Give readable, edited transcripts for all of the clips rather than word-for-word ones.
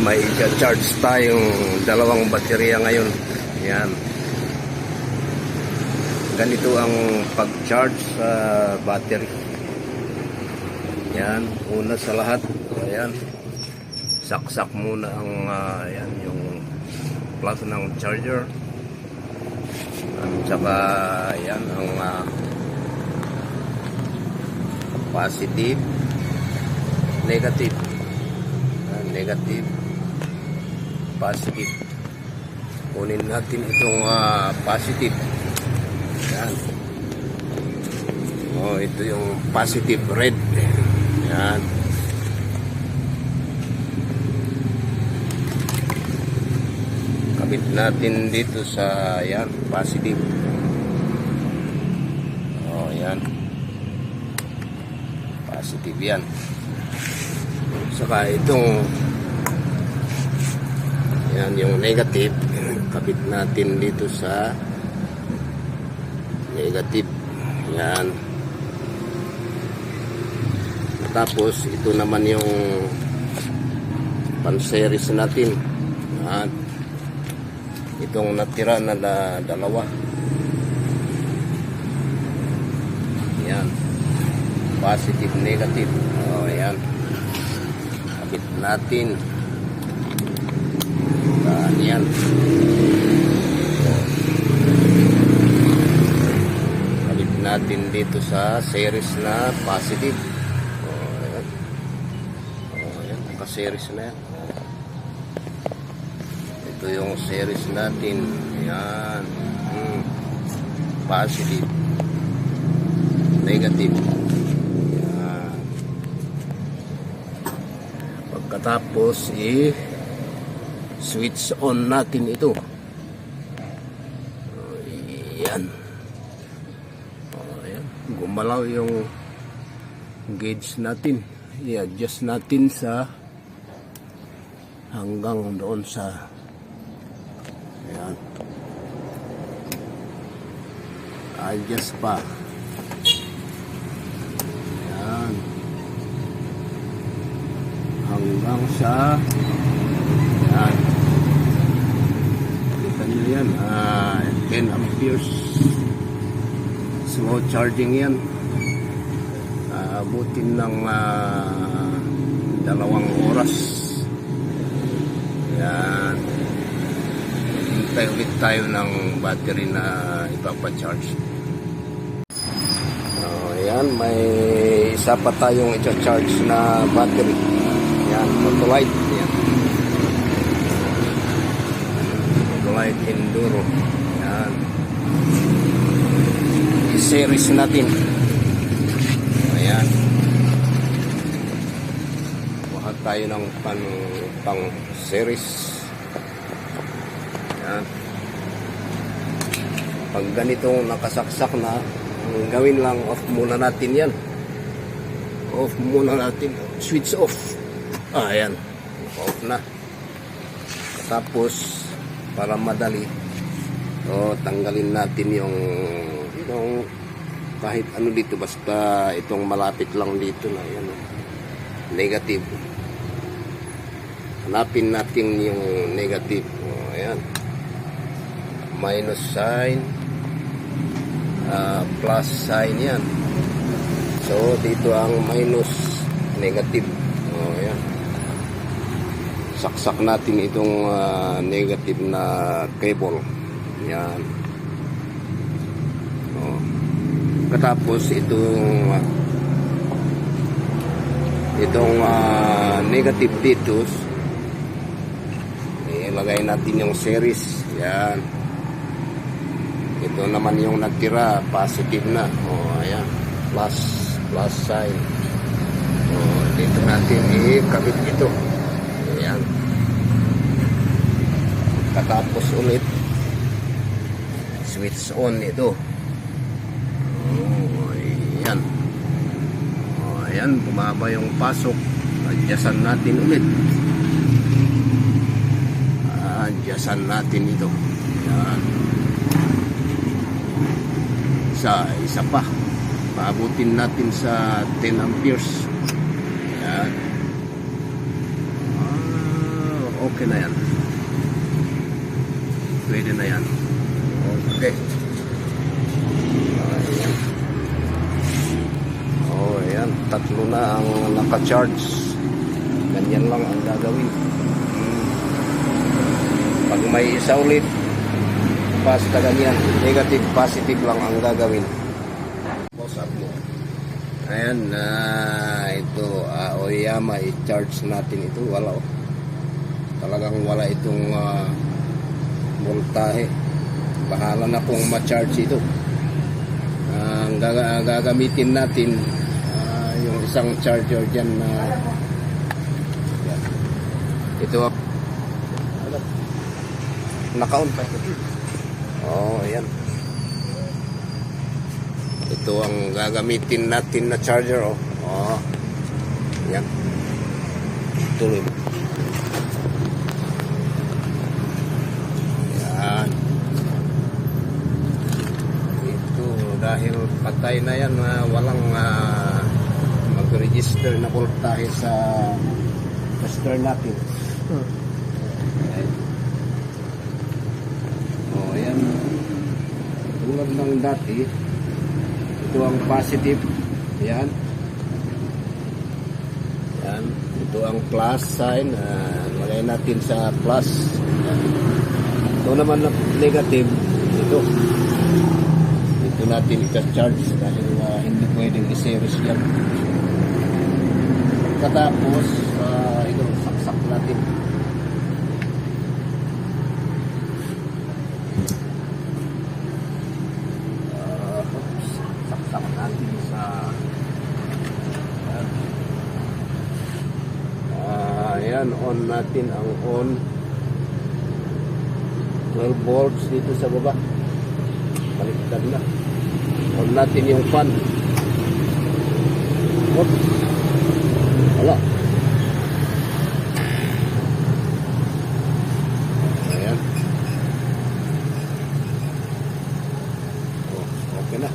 may i-charge tayong dalawang baterya ngayon. Yan. Ganito ang pag-charge sa battery. Yan, una sa lahat, ayan, saksak muna ang ayan, yung plug ng charger. At saka ayan ang positive, negative, negative, positive. Kunin natin itong positive. Yan. Oh, ito yung positive red. Yan. Kabit natin dito sa yan, positive. Oh, yan. Positive yan. Saka itong yan yung negative, kabit natin dito sa negative. Yan. Tapos ito naman yung pan-series natin. At itong natira na dalawa. Yan. Positive, negative. O, yan. Kabit natin. Yan. Kabit natin dito sa series na positive. Series na yan. Ito yung series natin. Yan. Positive, negative. Yan. Pagkatapos switch on natin ito. Yan. Yan. Gumalaw yung gauge natin. I-adjust natin sa hanggang doon sa ayan, adjust pa ayan, hanggang sa ayan, kita nyo yan 10 amperes slow charging yan. Abutin ng 2 oras. Yan. Hintay ulit tayo ng battery na ipapacharge. Yan, may isa pa tayong i-charge na battery. Yan, Autolite. Yan. Autolite Enduro. Yan. I-series natin. Ayan. Buhat tayo ng pang series. Yan. Pag ganitong nakasaksak na, ang gawin lang, off muna natin yan. Off muna natin. Switch off. Ayan. Off na. Tapos, para madali, tanggalin natin yung kahit ano dito, basta itong malapit lang dito na yan. Negative. Hanapin natin yung negative. Ayan. Minus sign. Plus sign yan. So, dito ang minus, negative. Ayan. Saksak natin itong negative na cable. Ayan. Katapos itong negative dito, ilagay natin yung series. Yan. Ito naman yung nagtira, positive na. Ayan, plus sign. Dito natin ikabit ito. Ayan. Katapos ulit switch on ito. Ayan. Ayan, bumaba yung pasok. Adjustan natin ulit. Adjustan natin ito. Ayan. Isa pa. Paabutin natin sa 10 amperes. Ayan. okay na yan. Pwede na yan. Okay. Ayan. Oh, ayan. Tatlo na ang naka-charge. Ganyan lang ang gagawin. Pag may isa ulit, basta ganyan. Negative, positive lang ang gagawin. Ayan, ito, Aoyama, i-charge natin ito. Wala, oh. Talagang wala itong voltahe. Bahala na kung ma-charge ito. Ang gagamitin natin, yung isang charger dyan na ito, naka-on pa ito. Oh, ayan. Ito ang gagamitin natin na charger, oh. Oh. Yan. Tuloy. Yan. Ito dahil patay na yan, walang mag-register na voltahe sa tester natin. Oh, yan. Tulad ng dati, ito ang positive. Yan. Yan. Ito ang plus sign. Lagay natin sa plus. Yan. Ito naman na negative. Ito natin i-charge dahil hindi pwedeng i-series yan. Katapos, ito, saksak natin. Natin sa ayan, on natin ang on 12 volts dito sa baba, baliktad na. On natin yung fan. Wala. Ayan. Okay na.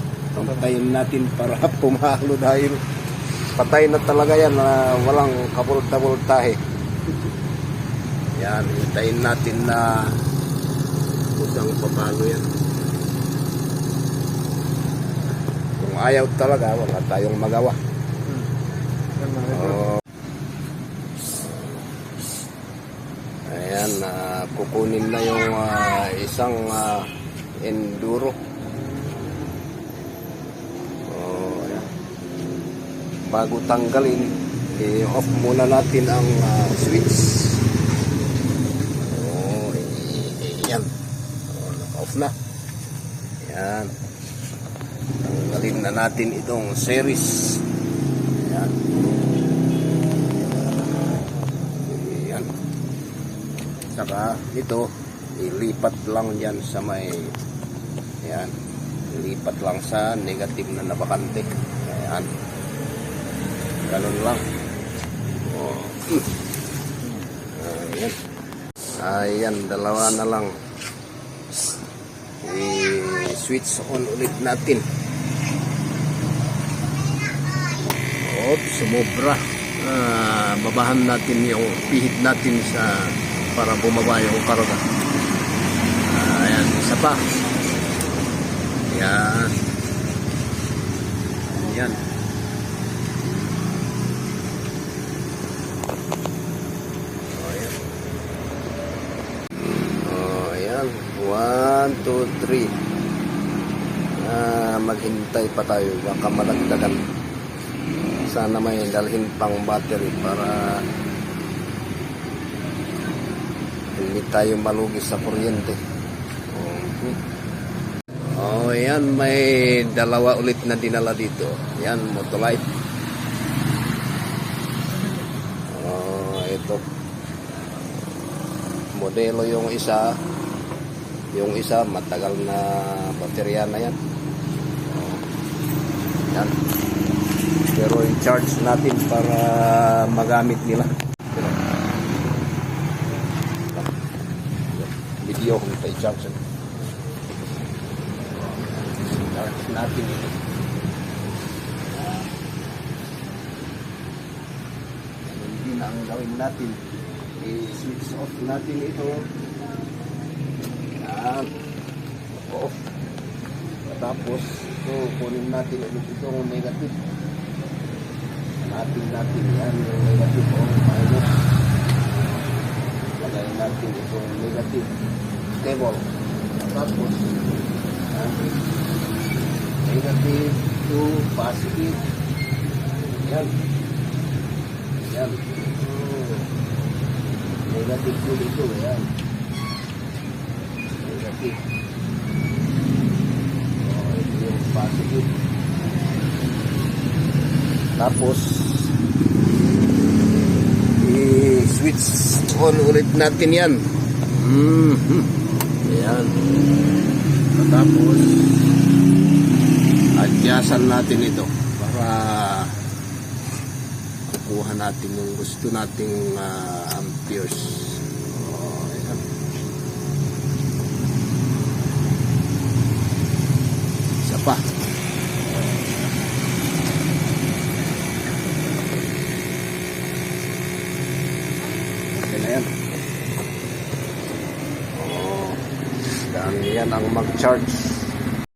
Patayin natin para pumalo dahil patay na talaga yan, walang kabulta-bultahe. Yan, hintayin natin na kusang papalo yan. Kung ayaw talaga, wala tayong magawa. Ayan, kukunin na yung isang enduro. Bago tanggalin, i-off muna natin ang switch. Yan. Naka-off na. Yan. Tanggalin na natin itong series. Yan. Yan. Saka ito, ilipat lang yan sa may, yan. Ilipat lang sa negative na nabakante. Yan. Ganun lang. Oh. Ayan. Ayan, dalawa na lang. I-switch on ulit natin. Sumobra. Babahan natin yung pihit natin para bumaba yung karga. Ayan, isa pa. Ayan. Ayan. Ayan. 1, 2, 3. Maghintay pa tayo. Baka malagdagan. Sana may dalhin pang battery para hindi tayo malugi sa kuryente. Ayan, may dalawa ulit na dinala dito. Ayan, Motolite. Ito. Modelo yung isa. Yung isa, matagal na baterya na yan. Ayan. Pero i-charge natin para magamit nila. Video kung ito i-charge. Charge natin ito. Hindi na ang gawin natin. I-switch off natin ito. Yan. Off. Tapos, ito, kunin natin ulit itong negative. Natin yan, yung negative o minus. Lagay natin itong negative. Stable. Tapos, yan. Negative to positive. Yan. Yan. Negative to dito. Yan. Negative. Ito yung positive. Tapos, i-switch on ulit natin yan. Yan. Tapos, adjustan natin ito para kukuha natin yung gusto nating amperes. Ayan. Isa pa. Okay na yan. Yan ang mag-charge.